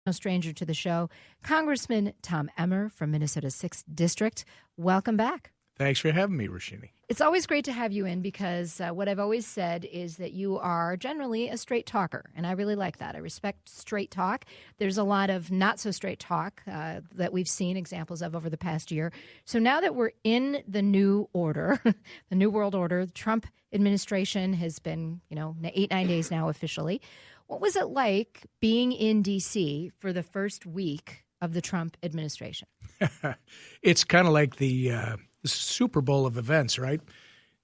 No stranger to the show, Congressman Tom Emmer from Minnesota's 6th District. Welcome back. Thanks for having me, Roshini. It's always great to have you in because what I've always said is that you are generally a straight talker, and I really like that. I respect straight talk. There's a lot of not-so-straight talk that we've seen examples of over the past year. So now that we're in the new order, the new world order, the Trump administration has been, 8-9 days now officially. What was it like being in D.C. for the first week of the Trump administration? It's kind of like the Super Bowl of events, right?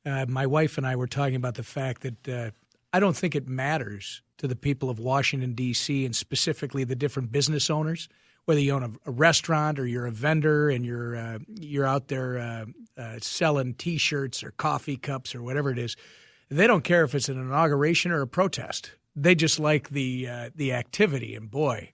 My wife and I were talking about the fact that I don't think it matters to the people of Washington, D.C., and specifically the different business owners, whether you own a restaurant or you're a vendor and you're out there selling T-shirts or coffee cups or whatever it is. They don't care if it's an inauguration or a protest. They just like the activity, and boy,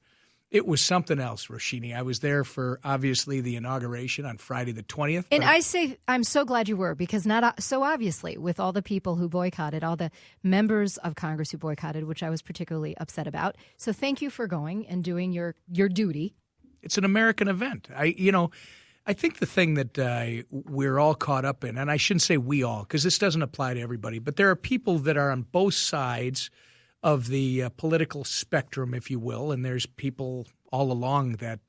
it was something else, Roshini. I was there for, obviously, the inauguration on Friday the 20th. And I say I'm so glad you were, because not so obviously, with all the people who boycotted, all the members of Congress who boycotted, which I was particularly upset about. So thank you for going and doing your duty. It's an American event. I think the thing that we're all caught up in, and I shouldn't say we all, because this doesn't apply to everybody, but there are people that are on both sides of the political spectrum, if you will, and there's people all along that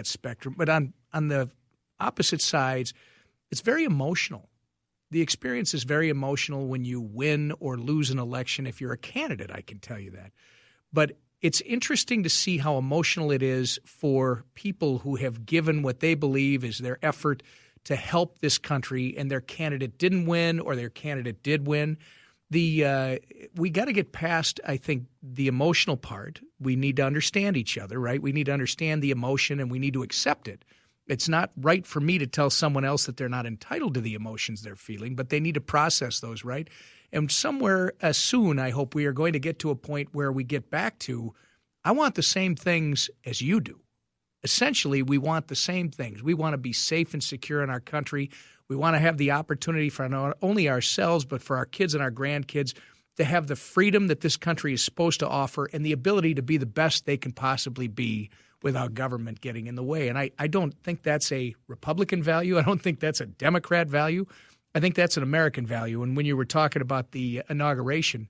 spectrum. But on the opposite sides, it's very emotional. The experience is very emotional when you win or lose an election. If you're a candidate, I can tell you that. But it's interesting to see how emotional it is for people who have given what they believe is their effort to help this country, and their candidate didn't win or their candidate did win. We got to get past, I think, the emotional part. We need to understand each other, right? We need to understand the emotion, and we need to accept it. It's not right for me to tell someone else that they're not entitled to the emotions they're feeling, but they need to process those, right? And somewhere soon, I hope we are going to get to a point where we get back to, I want the same things as you do. Essentially, we want the same things. We want to be safe and secure in our country. We want to have the opportunity for not only ourselves, but for our kids and our grandkids to have the freedom that this country is supposed to offer and the ability to be the best they can possibly be without government getting in the way. And I don't think that's a Republican value. I don't think that's a Democrat value. I think that's an American value. And when you were talking about the inauguration,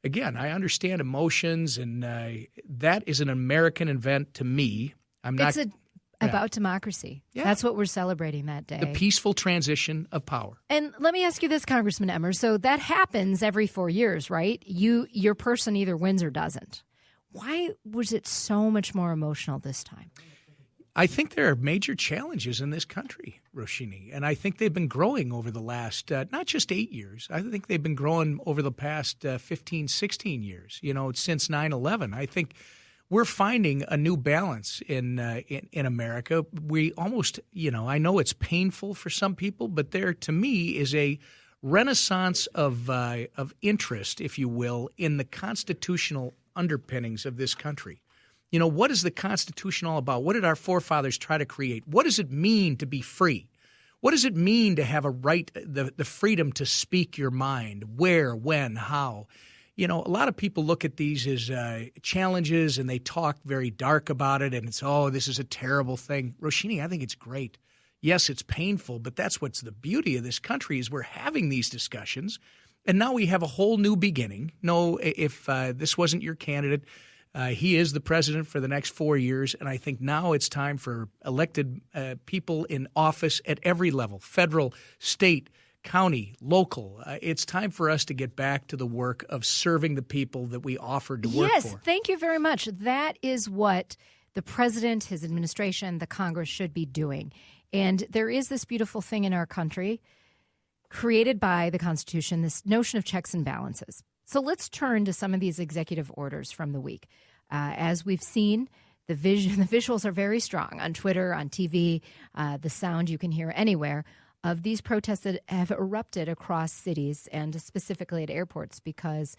again, I understand emotions, and that is an American event to me. About democracy. Yeah. That's what we're celebrating that day. The peaceful transition of power. And let me ask you this, Congressman Emmer. So that happens every 4 years, right? Your person either wins or doesn't. Why was it so much more emotional this time? I think there are major challenges in this country, Roshini, and I think they've been growing over the last, not just 8 years. I think they've been growing over the past 15, 16 years, since 9/11. I think we're finding a new balance in America. We almost, I know it's painful for some people, but there, to me, is a renaissance of interest, if you will, in the constitutional underpinnings of this country. What is the Constitution all about? What did our forefathers try to create? What does it mean to be free? What does it mean to have a right, the freedom to speak your mind? Where, when, how? A lot of people look at these as challenges, and they talk very dark about it, and it's, this is a terrible thing. Roshini, I think it's great. Yes, it's painful, but that's what's the beauty of this country is we're having these discussions, and now we have a whole new beginning. No, if this wasn't your candidate, he is the president for the next 4 years, and I think now it's time for elected people in office at every level, federal, state, county, local. It's time for us to get back to the work of serving the people that we offered to work for. Yes, thank you very much. That is what the president, his administration, the Congress should be doing. And there is this beautiful thing in our country created by the Constitution, this notion of checks and balances. So let's turn to some of these executive orders from the week. As we've seen, the visuals are very strong on Twitter, on TV, the sound you can hear anywhere of these protests that have erupted across cities and specifically at airports because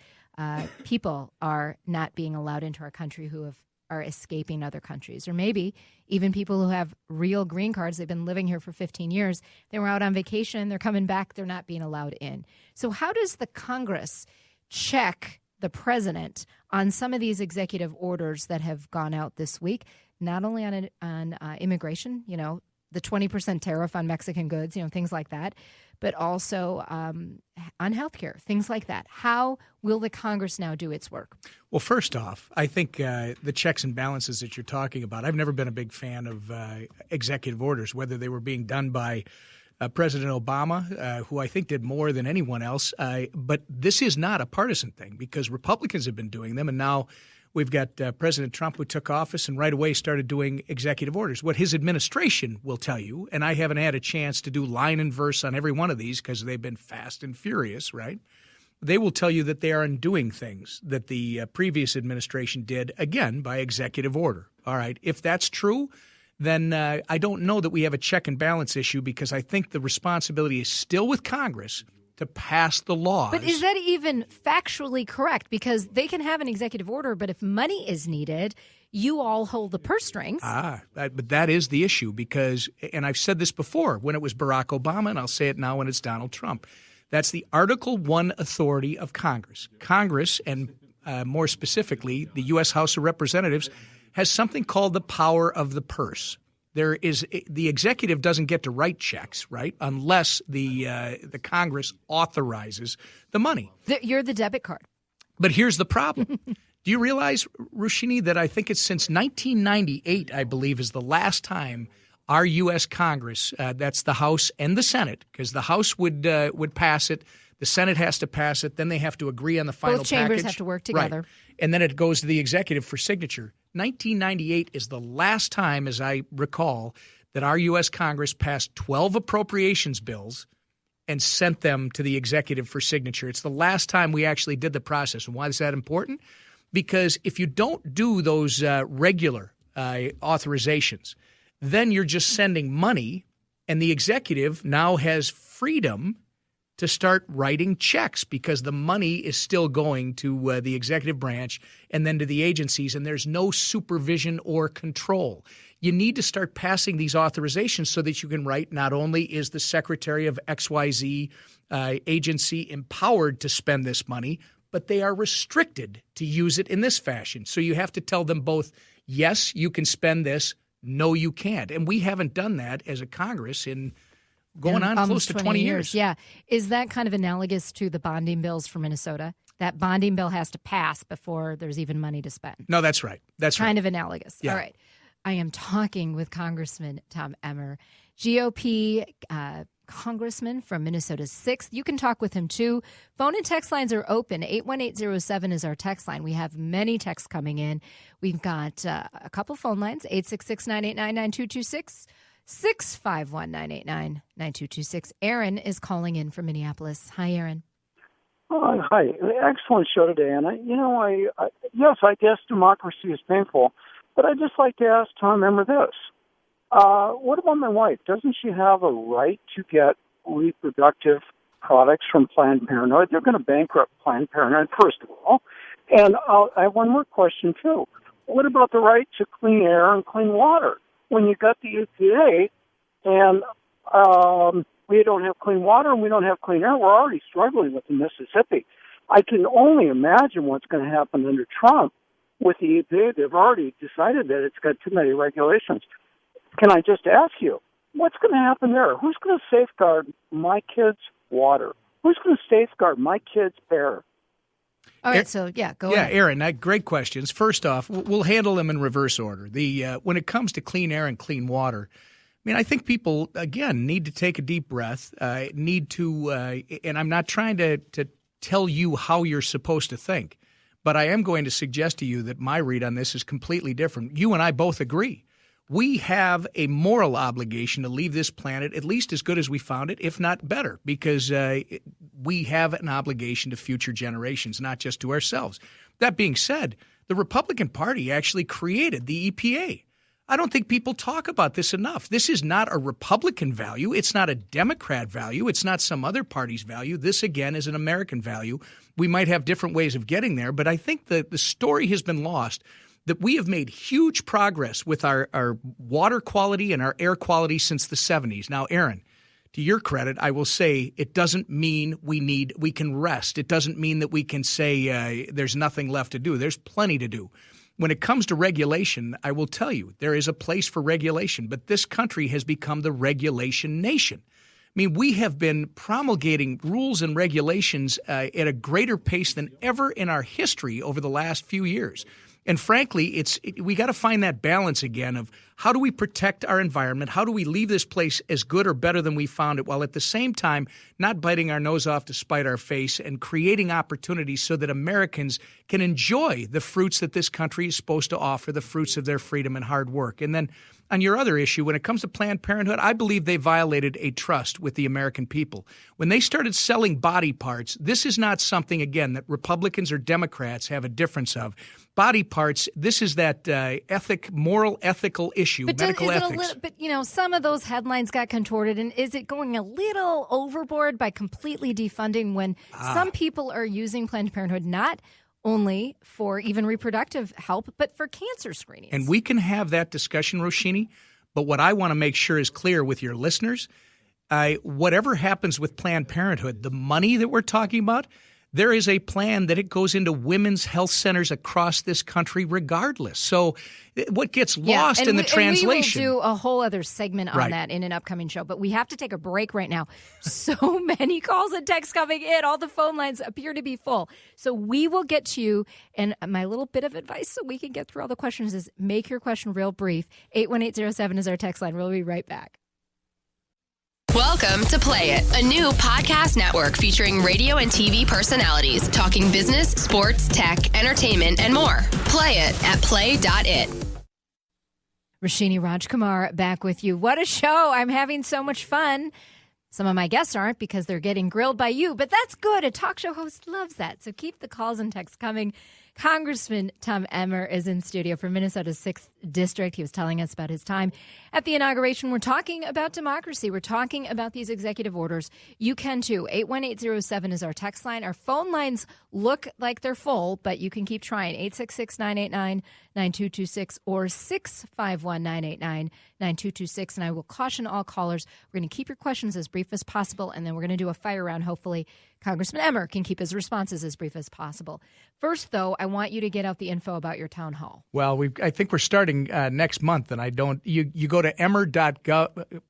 people are not being allowed into our country who are escaping other countries, or maybe even people who have real green cards. They've been living here for 15 years. They were out on vacation. They're coming back. They're not being allowed in. So how does the Congress check the president on some of these executive orders that have gone out this week, not only on immigration, the 20% tariff on Mexican goods, things like that, but also on healthcare, things like that. How will the Congress now do its work? Well, first off, I think the checks and balances that you're talking about, I've never been a big fan of executive orders, whether they were being done by President Obama, who I think did more than anyone else. But this is not a partisan thing because Republicans have been doing them, and now we've got President Trump, who took office and right away started doing executive orders. What his administration will tell you, and I haven't had a chance to do line and verse on every one of these because they've been fast and furious, right? They will tell you that they are undoing things that the previous administration did, again, by executive order. All right. If that's true, then I don't know that we have a check and balance issue because I think the responsibility is still with Congress to pass the laws. But is that even factually correct? Because they can have an executive order, but if money is needed, you all hold the purse strings. But that is the issue because, and I've said this before when it was Barack Obama, and I'll say it now when it's Donald Trump. That's the Article I authority of Congress. Congress, and more specifically, the U.S. House of Representatives, has something called the power of the purse. The executive doesn't get to write checks, right, unless the Congress authorizes the money. You're the debit card. But here's the problem. Do you realize, Roshini, that I think it's since 1998, I believe, is the last time our U.S. Congress, that's the House and the Senate, because the House would pass it, the Senate has to pass it, then they have to agree on the final package. Both chambers have to work together. Right. And then it goes to the executive for signature. 1998 is the last time, as I recall, that our U.S. Congress passed 12 appropriations bills and sent them to the executive for signature. It's the last time we actually did the process. And why is that important? Because if you don't do those regular authorizations, then you're just sending money, and the executive now has freedom to start writing checks because the money is still going to the executive branch and then to the agencies, and there's no supervision or control. You need to start passing these authorizations so that you can write not only is the secretary of XYZ agency empowered to spend this money, but they are restricted to use it in this fashion. So you have to tell them both, yes, you can spend this, no, you can't. And we haven't done that as a Congress in going on close to 20 years. Yeah. Is that kind of analogous to the bonding bills for Minnesota? That bonding bill has to pass before there's even money to spend. No, that's right. That's kind right. of analogous. Yeah. All right. I am talking with Congressman Tom Emmer, GOP Congressman from Minnesota's 6th. You can talk with him, too. Phone and text lines are open. 81807 is our text line. We have many texts coming in. We've got a couple phone lines, 866-989-9226. 651-989-9226. Aaron is calling in from Minneapolis. Hi, Aaron. Hi. Excellent show today. And, yes, I guess democracy is painful, but I'd just like to ask Tom Emmer this. What about my wife? Doesn't she have a right to get reproductive products from Planned Parenthood? They're going to bankrupt Planned Parenthood, first of all. And I have one more question, too. What about the right to clean air and clean water? When you got the EPA and we don't have clean water and we don't have clean air, we're already struggling with the Mississippi. I can only imagine what's going to happen under Trump with the EPA. They've already decided that it's got too many regulations. Can I just ask you, what's going to happen there? Who's going to safeguard my kids' water? Who's going to safeguard my kids' air? All right, so go ahead. Yeah, Aaron, great questions. First off, we'll handle them in reverse order. When it comes to clean air and clean water, I think people, again, need to take a deep breath, and I'm not trying to tell you how you're supposed to think, but I am going to suggest to you that my read on this is completely different. You and I both agree. We have a moral obligation to leave this planet at least as good as we found it, if not better, because we have an obligation to future generations, not just to ourselves. That being said, the Republican Party actually created the EPA. I don't think people talk about this enough. This is not a Republican value. It's not a Democrat value. It's not some other party's value. This, again, is an American value. We might have different ways of getting there, but I think the story has been lost that we have made huge progress with our water quality and our air quality since the 70s. Now, Aaron, to your credit, I will say it doesn't mean we can rest. It doesn't mean that we can say there's nothing left to do. There's plenty to do. When it comes to regulation, I will tell you there is a place for regulation, but this country has become the regulation nation. I mean, we have been promulgating rules and regulations at a greater pace than ever in our history over the last few years. And frankly, we got to find that balance again of how do we protect our environment? How do we leave this place as good or better than we found it, while at the same time not biting our nose off to spite our face and creating opportunities so that Americans can enjoy the fruits that this country is supposed to offer, the fruits of their freedom and hard work. And then on your other issue, when it comes to Planned Parenthood, I believe they violated a trust with the American people. When they started selling body parts, this is not something, again, that Republicans or Democrats have a difference of. Body parts, this is that moral, ethical issue, but medical is it ethics. A little, but, some of those headlines got contorted, and is it going a little overboard by completely defunding when some people are using Planned Parenthood not only for even reproductive help, but for cancer screenings? And we can have that discussion, Roshini, but what I want to make sure is clear with your listeners, whatever happens with Planned Parenthood, the money that we're talking about, there is a plan that it goes into women's health centers across this country regardless. So what gets lost in the translation. And we will do a whole other segment on that in an upcoming show. But we have to take a break right now. So many calls and texts coming in. All the phone lines appear to be full. So we will get to you. And my little bit of advice so we can get through all the questions is make your question real brief. 81807 is our text line. We'll be right back. Welcome to Play It, a new podcast network featuring radio and TV personalities talking business, sports, tech, entertainment, and more. Play it at play.it. Roshini, Rajkumar back with you. What a show. I'm having so much fun. Some of my guests aren't because they're getting grilled by you, but that's good. A talk show host loves that. So keep the calls and texts coming. Congressman Tom Emmer is in studio for Minnesota's 6th District. He was telling us about his time at the inauguration. We're talking about democracy. We're talking about these executive orders. You can too. 81807 is our text line. Our phone lines look like they're full, but you can keep trying. 866-989-9226 or 651-989-9226. And I will caution all callers, we're going to keep your questions as brief as possible, and then we're going to do a fire round. Hopefully, Congressman Emmer can keep his responses as brief as possible. First, though, I want you to get out the info about your town hall. Well, I think we're starting next month, and I don't. You go to emmer.gov.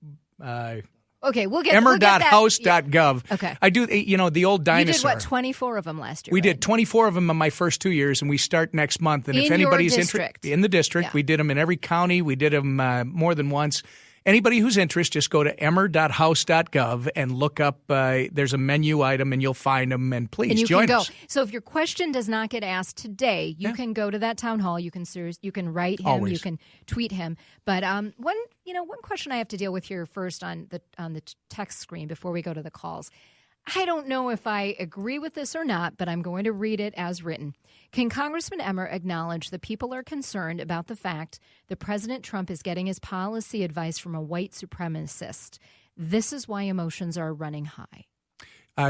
Okay, we'll get emmer.house.gov. Yeah. Okay. I do. The old dinosaur. You did 24 of them last year. We right? did 24 of them in my first 2 years, and we start next month. And if anybody's interested in the district, we did them in every county. We did them more than once. Anybody who's interested, just go to emmer.house.gov and look up. There's a menu item, and you'll find them. And please join us. So if your question does not get asked today, you can go to that town hall. You can write him. Always. You can tweet him. But one question I have to deal with here first on the text screen before we go to the calls. I don't know if I agree with this or not, but I'm going to read it as written. Can Congressman Emmer acknowledge that people are concerned about the fact that President Trump is getting his policy advice from a white supremacist? This is why emotions are running high.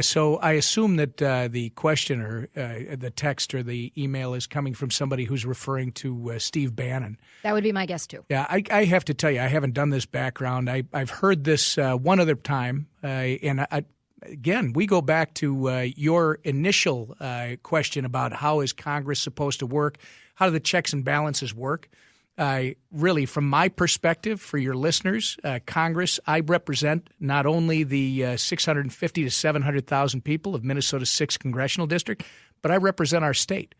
So I assume that the questioner, the text or the email is coming from somebody who's referring to Steve Bannon. That would be my guess, too. Yeah, I have to tell you, I haven't done this background. I've heard this one other time, and again, we go back to your initial question about how is Congress supposed to work, how do the checks and balances work. Really, from my perspective, for your listeners, Congress, I represent not only the 650 to 700,000 people of Minnesota's 6th Congressional District, but I represent our state.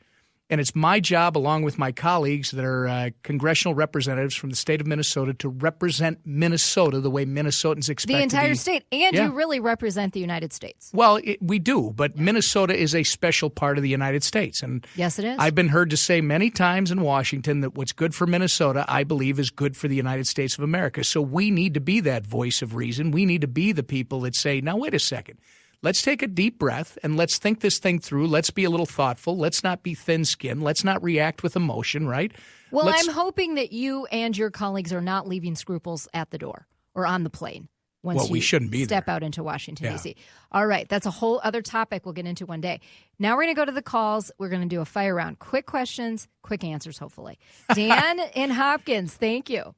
And it's my job, along with my colleagues that are congressional representatives from the state of Minnesota, to represent Minnesota the way Minnesotans expect the entire to be. state. And you really represent the United States. Well, we do, but Minnesota is a special part of the United States. And yes, it is. I've been heard to say many times in Washington that what's good for Minnesota, I believe, is good for the United States of America. So we need to be that voice of reason. We need to be the people that say, now, wait a second. Let's take a deep breath and let's think this thing through. Let's be a little thoughtful. Let's not be thin-skinned. Let's not react with emotion, right? Well, I'm hoping that you and your colleagues are not leaving scruples at the door or on the plane once we shouldn't be step there. out into Washington, D.C. All right. That's a whole other topic we'll get into one day. Now we're going to go to the calls. We're going to do a fire round. Quick questions, quick answers, hopefully. Dan in Hopkins, thank you.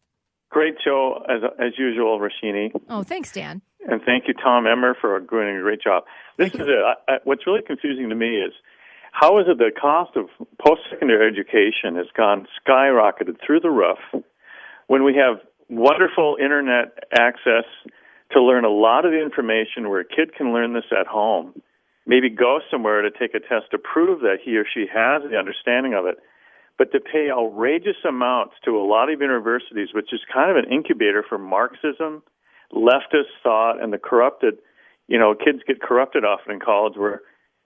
Great show, as usual, Roshini. Oh, thanks, Dan. And thank you, Tom Emmer, for doing a great job. This is it. What's really confusing to me is how is it the cost of post-secondary education has gone skyrocketed through the roof when we have wonderful Internet access to learn a lot of the information where a kid can learn this at home, maybe go somewhere to take a test to prove that he or she has the understanding of it, but to pay outrageous amounts to a lot of universities, which is kind of an incubator for Marxism, leftist thought, and the corrupted, kids get corrupted often in college where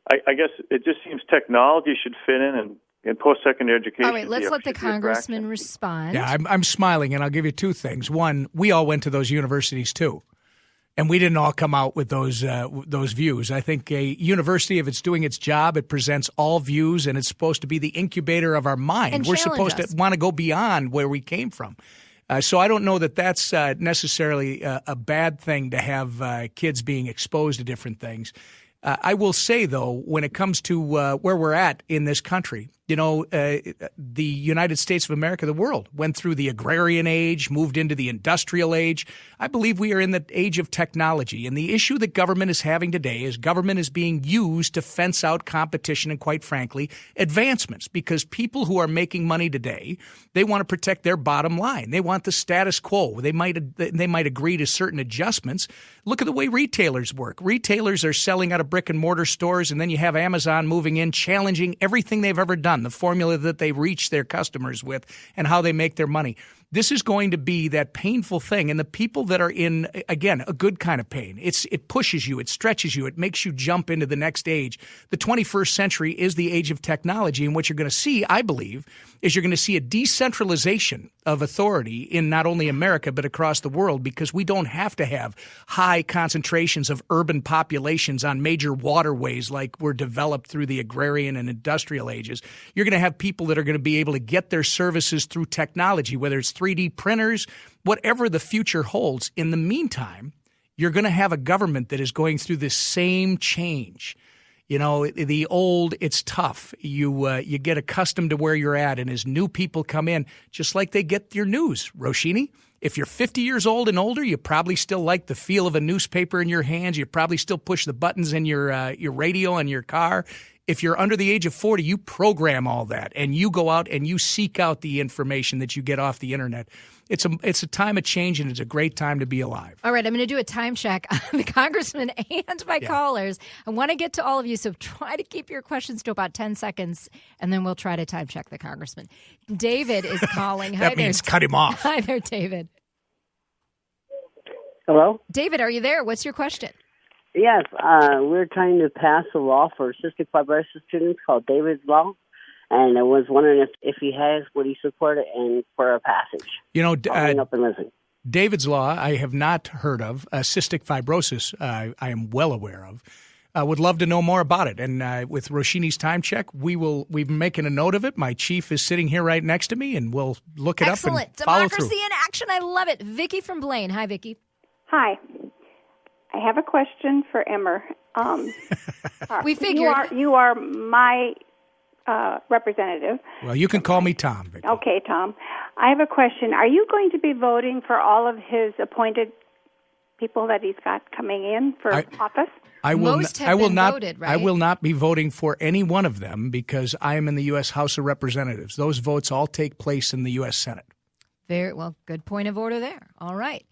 I guess it just seems technology should fit in post-secondary education. All right, let's let the congressman respond. Yeah, I'm smiling, and I'll give you two things. One, we all went to those universities too, and we didn't all come out with those views. I think a university, if it's doing its job, it presents all views, and it's supposed to be the incubator of our mind. And we're supposed to want to go beyond where we came from. So I don't know that that's necessarily a bad thing to have kids being exposed to different things. I will say, though, when it comes to where we're at in this country, the United States of America, the world, went through the agrarian age, moved into the industrial age. I believe we are in the age of technology. And the issue that government is having today is government is being used to fence out competition and, quite frankly, advancements. Because people who are making money today, they want to protect their bottom line. They want the status quo. They might agree to certain adjustments. Look at the way retailers work. Retailers are selling out of brick and mortar stores, and then you have Amazon moving in, challenging everything they've ever done, the formula that they reach their customers with, and how they make their money. This is going to be that painful thing. And the people that are in, again, a good kind of pain, it pushes you, it stretches you, it makes you jump into the next age. The 21st century is the age of technology. And what you're going to see, I believe, is you're going to see a decentralization of authority in not only America, but across the world, because we don't have to have high concentrations of urban populations on major waterways like were developed through the agrarian and industrial ages. You're going to have people that are going to be able to get their services through technology, whether it's 3D printers, whatever the future holds. In the meantime, you're going to have a government that is going through this same change. The old, it's tough. You get accustomed to where you're at, and as new people come in, just like they get your news, Roshini, if you're 50 years old and older, you probably still like the feel of a newspaper in your hands. You probably still push the buttons in your radio in your car. If you're under the age of 40, you program all that, and you go out and you seek out the information that you get off the internet. It's a time of change, and it's a great time to be alive. All right, I'm going to do a time check on the congressman and my callers. I want to get to all of you, so try to keep your questions to about 10 seconds, and then we'll try to time check the congressman. David is calling. That means cut him off. Hi there, David. Hello? David, are you there? What's your question? Yes, we're trying to pass a law for cystic fibrosis students called David's Law, and I was wondering if he has, would he support it and for a passage? Up and listen. David's Law, I have not heard of. Cystic fibrosis, I am well aware of. Would love to know more about it. And with Roshini's time check, we've making a note of it. My chief is sitting here right next to me, and we'll look it up and follow through. Democracy in action. I love it. Vicky from Blaine. Hi, Vicky. Hi. I have a question for Emmer. We figured. You are my representative. Well, you can call me Tom, Vicky. Okay, Tom. I have a question. Are you going to be voting for all of his appointed people that he's got coming in for office? Most have been voted, right? I will not be voting for any one of them because I am in the U.S. House of Representatives. Those votes all take place in the U.S. Senate. Very well. Good point of order there. All right.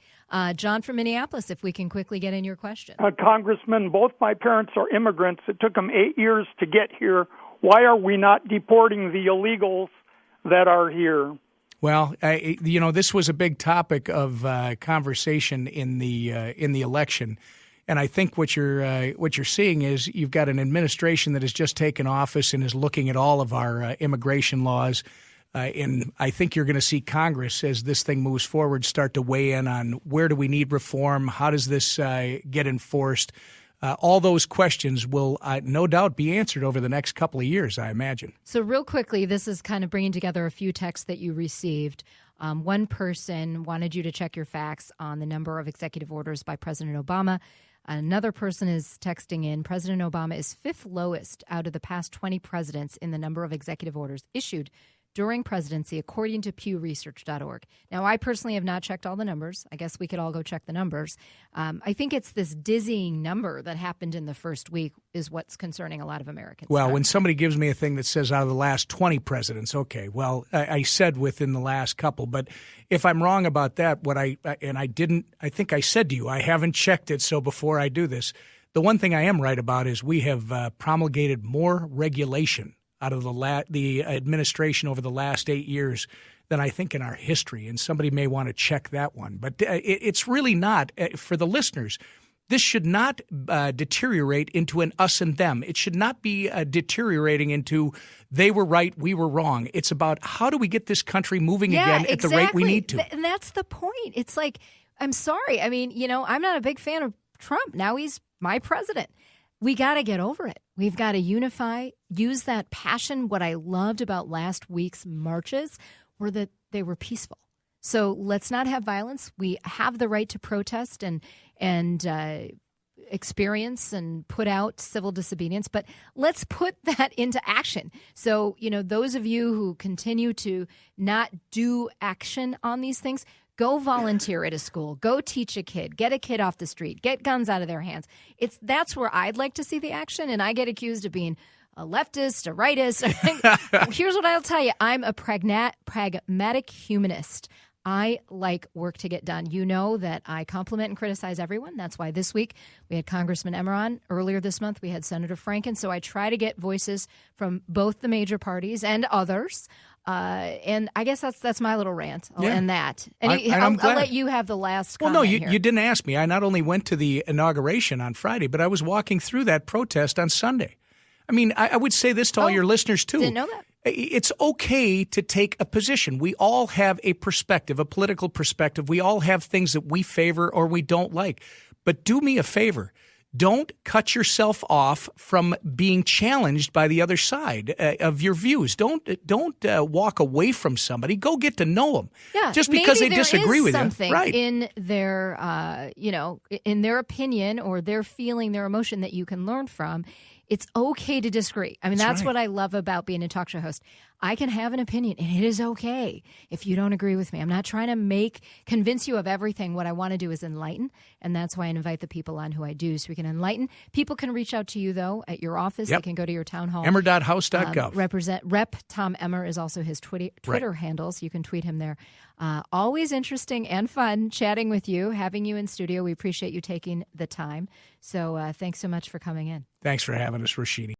John from Minneapolis, if we can quickly get in your question. Congressman, both my parents are immigrants. It took them 8 years to get here. Why are we not deporting the illegals that are here? Well, this was a big topic of conversation in the election, and I think what you're seeing is you've got an administration that has just taken office and is looking at all of our immigration laws. And I think you're going to see Congress, as this thing moves forward, start to weigh in on where do we need reform, how does this get enforced. All those questions will no doubt be answered over the next couple of years, I imagine. So real quickly, this is kind of bringing together a few texts that you received. One person wanted you to check your facts on the number of executive orders by President Obama. Another person is texting in, President Obama is fifth lowest out of the past 20 presidents in the number of executive orders issued during presidency, according to PewResearch.org. Now, I personally have not checked all the numbers. I guess we could all go check the numbers. I think it's this dizzying number that happened in the first week is what's concerning a lot of Americans. Well, when somebody gives me a thing that says out of the last 20 presidents, okay, well, I said within the last couple, but if I'm wrong about that, I think I said to you, I haven't checked it, so before I do this, the one thing I am right about is we have promulgated more regulation out of the administration over the last 8 years than I think in our history, and somebody may want to check that one. But it's really not, for the listeners, this should not deteriorate into an us and them. It should not be deteriorating into they were right, we were wrong. It's about how do we get this country moving again at the rate we need to. And that's the point. It's like, I'm sorry. I mean, I'm not a big fan of Trump. Now he's my president. We got to get over it. We've got to unify, use that passion. What I loved about last week's marches were that they were peaceful. So let's not have violence. We have the right to protest and experience and put out civil disobedience, but let's put that into action. So, those of you who continue to not do action on these things, go volunteer at a school, go teach a kid, get a kid off the street, get guns out of their hands. That's where I'd like to see the action, and I get accused of being a leftist, a rightist. Here's what I'll tell you. I'm a pragmatic humanist. I like work to get done. You know that I compliment and criticize everyone. That's why this week we had Congressman Emmer on. Earlier this month we had Senator Franken. So I try to get voices from both the major parties and others. And I guess that's my little rant. I'll end that. And I'll let you have the last comment. Well, no, you didn't ask me. I not only went to the inauguration on Friday, but I was walking through that protest on Sunday. I mean, I would say this to all your listeners, too. Didn't know that. It's okay to take a position. We all have a perspective, a political perspective. We all have things that we favor or we don't like. But do me a favor. Don't cut yourself off from being challenged by the other side of your views. Don't walk away from somebody. Go get to know them. Yeah, just because they disagree with you. Something in their, in their opinion or their feeling, their emotion that you can learn from. It's okay to disagree. I mean, that's what I love about being a talk show host. I can have an opinion, and it is okay if you don't agree with me. I'm not trying to convince you of everything. What I want to do is enlighten, and that's why I invite the people on who I do, so we can enlighten. People can reach out to you, though, at your office. Yep. They can go to your town hall. Emmer.house.gov. Rep Tom Emmer is also his Twitter handle, so you can tweet him there. Always interesting and fun chatting with you, having you in studio. We appreciate you taking the time. So thanks so much for coming in. Thanks for having us, Roshini.